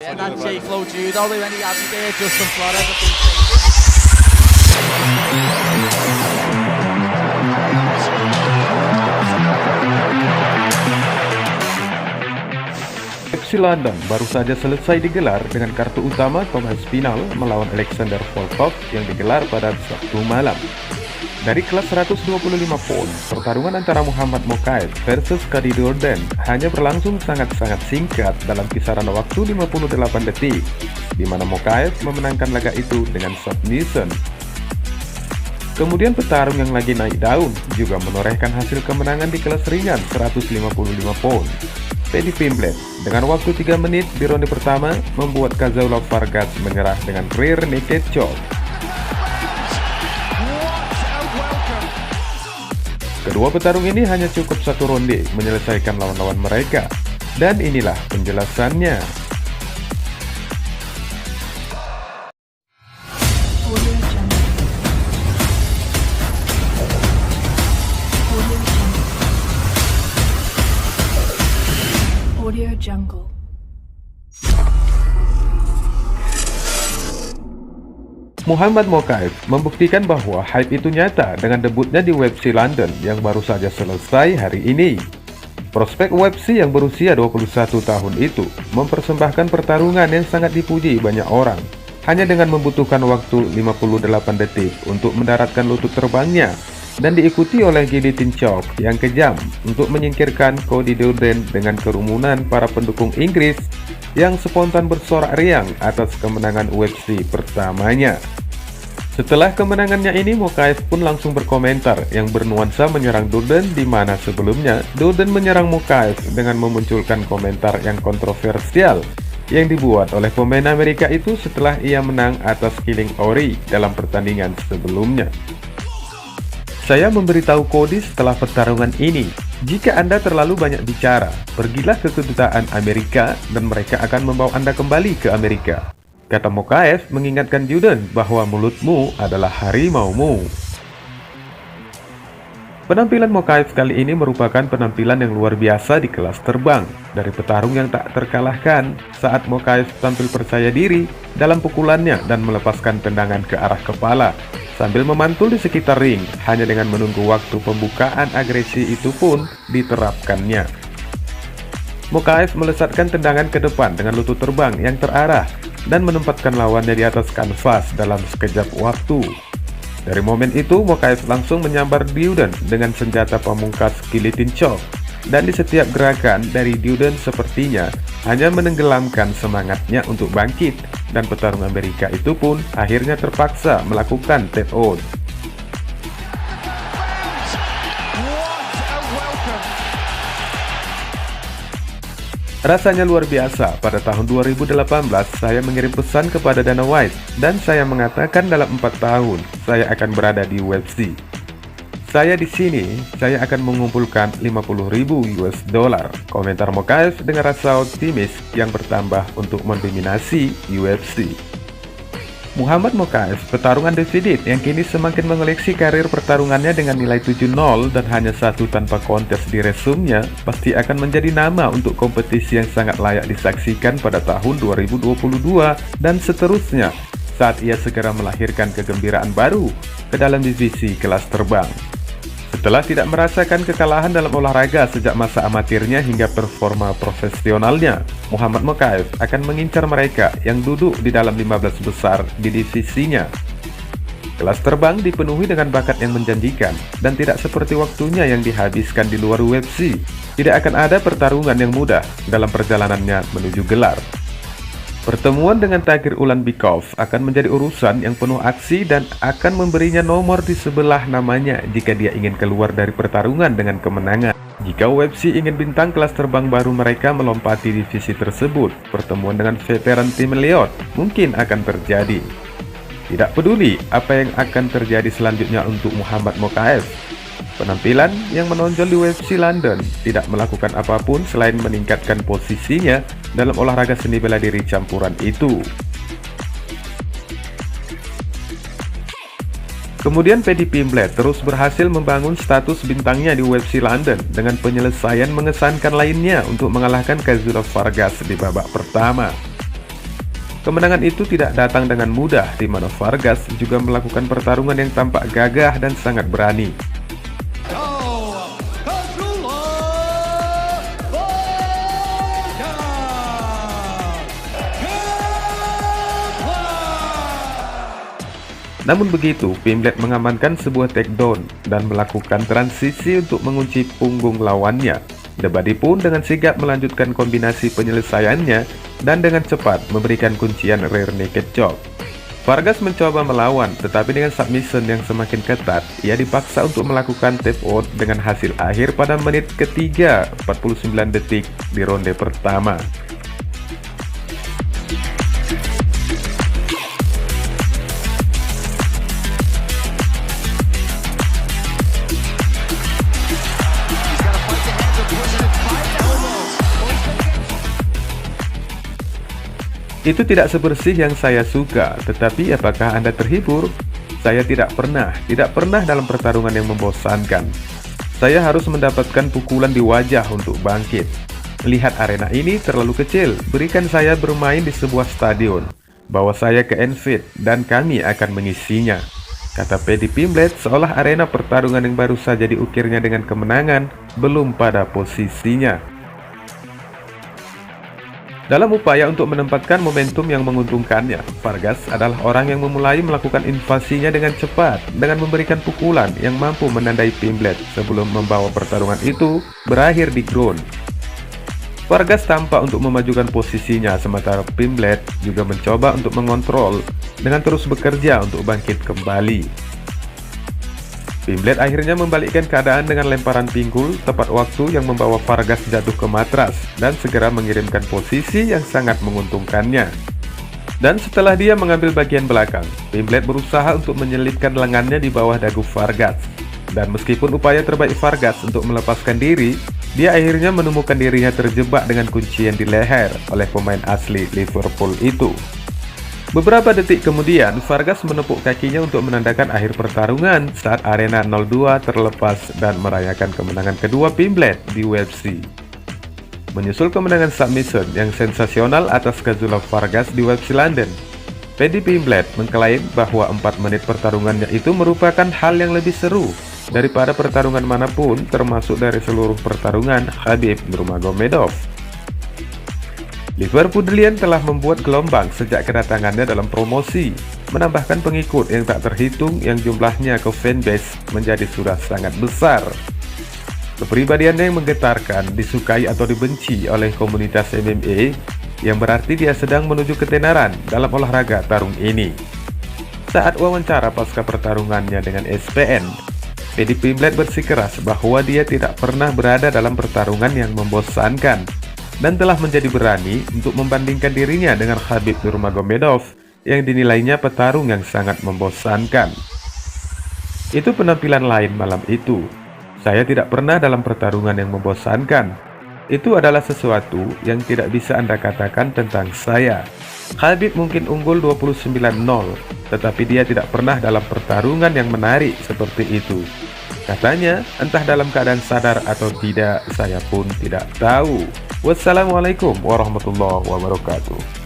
Getting that J Flow judo when he had me there, Justin Flores. UFC London baru saja selesai digelar dengan kartu utama Thomas Spinal melawan Alexander Volkov yang digelar pada Sabtu malam. Dari kelas 125 pound, pertarungan antara Muhammad Mokaev versus Cody Durden hanya berlangsung sangat-sangat singkat dalam kisaran waktu 58 detik, di mana Mokaev memenangkan laga itu dengan submission. Kemudian petarung yang lagi naik daun juga menorehkan hasil kemenangan di kelas ringan 155 pound. Paddy Pimblett dengan waktu 3 menit di ronde pertama membuat Kazaulov Vargas menyerah dengan rear naked choke. Kedua petarung ini hanya cukup satu ronde menyelesaikan lawan-lawan mereka, dan inilah penjelasannya. Audio Jungle. Muhammad Mokaev membuktikan bahwa hype itu nyata dengan debutnya di UFC London yang baru saja selesai hari ini. Prospek UFC yang berusia 21 tahun itu mempersembahkan pertarungan yang sangat dipuji banyak orang, hanya dengan membutuhkan waktu 58 detik untuk mendaratkan lutut terbangnya, dan diikuti oleh guillotine choke yang kejam untuk menyingkirkan Cody Durden dengan kerumunan para pendukung Inggris yang spontan bersorak riang atas kemenangan UFC pertamanya. Setelah kemenangannya ini, Mokaev pun langsung berkomentar yang bernuansa menyerang Durden, di mana sebelumnya Durden menyerang Mokaev dengan memunculkan komentar yang kontroversial yang dibuat oleh pemain Amerika itu setelah ia menang atas Killing Ori dalam pertandingan sebelumnya. Saya memberitahu Cody setelah pertarungan ini, jika Anda terlalu banyak bicara, pergilah ke kedutaan Amerika dan mereka akan membawa Anda kembali ke Amerika. Kata Mokaev mengingatkan Durden bahwa mulutmu adalah harimaumu. Penampilan Mokaev kali ini merupakan penampilan yang luar biasa di kelas terbang. Dari petarung yang tak terkalahkan saat Mokaev tampil percaya diri dalam pukulannya dan melepaskan tendangan ke arah kepala, sambil memantul di sekitar ring hanya dengan menunggu waktu pembukaan agresi itu pun diterapkannya. Mokaev melesatkan tendangan ke depan dengan lutut terbang yang terarah dan menempatkan lawannya di atas kanvas dalam sekejap waktu. Dari momen itu, Mokaev langsung menyambar Durden dengan senjata pamungkas guillotine choke, dan di setiap gerakan dari Durden sepertinya hanya menenggelamkan semangatnya untuk bangkit, dan petarung Amerika itu pun akhirnya terpaksa melakukan tap out. Rasanya luar biasa. Pada tahun 2018 saya mengirim pesan kepada Dana White dan saya mengatakan dalam 4 tahun saya akan berada di UFC. Saya di sini, saya akan mengumpulkan 50.000 US dollar. Komentar Mokaev dengan rasa optimis yang bertambah untuk mendominasi UFC. Muhammad Mokaev, petarung undefeated yang kini semakin mengoleksi karir pertarungannya dengan nilai 7-0 dan hanya 1 tanpa kontes di resumenya, pasti akan menjadi nama untuk kompetisi yang sangat layak disaksikan pada tahun 2022 dan seterusnya, saat ia segera melahirkan kegembiraan baru ke dalam divisi kelas terbang. Setelah tidak merasakan kekalahan dalam olahraga sejak masa amatirnya hingga performa profesionalnya, Muhammad Mokaev akan mengincar mereka yang duduk di dalam 15 besar di divisinya. Kelas terbang dipenuhi dengan bakat yang menjanjikan, dan tidak seperti waktunya yang dihabiskan di luar UFC. Tidak akan ada pertarungan yang mudah dalam perjalanannya menuju gelar. Pertemuan dengan Tagir Ulanbekov akan menjadi urusan yang penuh aksi dan akan memberinya nomor di sebelah namanya jika dia ingin keluar dari pertarungan dengan kemenangan. Jika UFC ingin bintang kelas terbang baru mereka melompati divisi tersebut, pertemuan dengan veteran tim Elliott mungkin akan terjadi. Tidak peduli apa yang akan terjadi selanjutnya untuk Muhammad Mokaev, penampilan yang menonjol di UFC London tidak melakukan apapun selain meningkatkan posisinya dalam olahraga seni bela diri campuran itu. Kemudian Paddy Pimblett terus berhasil membangun status bintangnya di UFC London dengan penyelesaian mengesankan lainnya untuk mengalahkan Kazaulov Vargas di babak pertama. Kemenangan itu tidak datang dengan mudah, di mana Vargas juga melakukan pertarungan yang tampak gagah dan sangat berani. Namun begitu, Pimblet mengamankan sebuah takedown dan melakukan transisi untuk mengunci punggung lawannya. The Body pun dengan sigap melanjutkan kombinasi penyelesaiannya dan dengan cepat memberikan kuncian rear naked choke. Vargas mencoba melawan, tetapi dengan submission yang semakin ketat, ia dipaksa untuk melakukan tap out dengan hasil akhir pada menit ketiga 49 detik di ronde pertama. Itu tidak sebersih yang saya suka, tetapi apakah Anda terhibur? Saya tidak pernah dalam pertarungan yang membosankan. Saya harus mendapatkan pukulan di wajah untuk bangkit. Lihat arena ini terlalu kecil, berikan saya bermain di sebuah stadion. Bawa saya ke Anfield dan kami akan mengisinya. Kata Paddy Pimblett seolah arena pertarungan yang baru saja diukirnya dengan kemenangan belum pada posisinya. Dalam upaya untuk menempatkan momentum yang menguntungkannya, Vargas adalah orang yang memulai melakukan invasinya dengan cepat dengan memberikan pukulan yang mampu menandai Pimblett sebelum membawa pertarungan itu berakhir di ground. Vargas tampak untuk memajukan posisinya, sementara Pimblett juga mencoba untuk mengontrol dengan terus bekerja untuk bangkit kembali. Pimblett akhirnya membalikkan keadaan dengan lemparan pinggul tepat waktu yang membawa Vargas jatuh ke matras dan segera mengirimkan posisi yang sangat menguntungkannya. Dan setelah dia mengambil bagian belakang, Pimblett berusaha untuk menyelipkan lengannya di bawah dagu Vargas. Dan meskipun upaya terbaik Vargas untuk melepaskan diri, dia akhirnya menemukan dirinya terjebak dengan kuncian di leher oleh pemain asli Liverpool itu. Beberapa detik kemudian, Vargas menepuk kakinya untuk menandakan akhir pertarungan saat Arena 02 terlepas dan merayakan kemenangan kedua Pimblett di UFC. Menyusul kemenangan submission yang sensasional atas Kazula Vargas di UFC London, Paddy Pimblett mengklaim bahwa 4 menit pertarungannya itu merupakan hal yang lebih seru daripada pertarungan manapun, termasuk dari seluruh pertarungan Khabib Nurmagomedov. Liverpudlian telah membuat gelombang sejak kedatangannya dalam promosi, menambahkan pengikut yang tak terhitung yang jumlahnya ke fanbase menjadi sudah sangat besar. Kepribadiannya yang menggetarkan, disukai atau dibenci oleh komunitas MMA, yang berarti dia sedang menuju ketenaran dalam olahraga tarung ini. Saat wawancara pasca pertarungannya dengan ESPN, Paddy Pimblett bersikeras bahwa dia tidak pernah berada dalam pertarungan yang membosankan dan telah menjadi berani untuk membandingkan dirinya dengan Khabib Nurmagomedov yang dinilainya petarung yang sangat membosankan. Itu penampilan lain malam itu. Saya tidak pernah dalam pertarungan yang membosankan. Itu adalah sesuatu yang tidak bisa Anda katakan tentang saya. Khabib mungkin unggul 29-0, tetapi dia tidak pernah dalam pertarungan yang menarik seperti itu. Katanya, entah dalam keadaan sadar atau tidak, saya pun tidak tahu. Wassalamualaikum warahmatullahi wabarakatuh.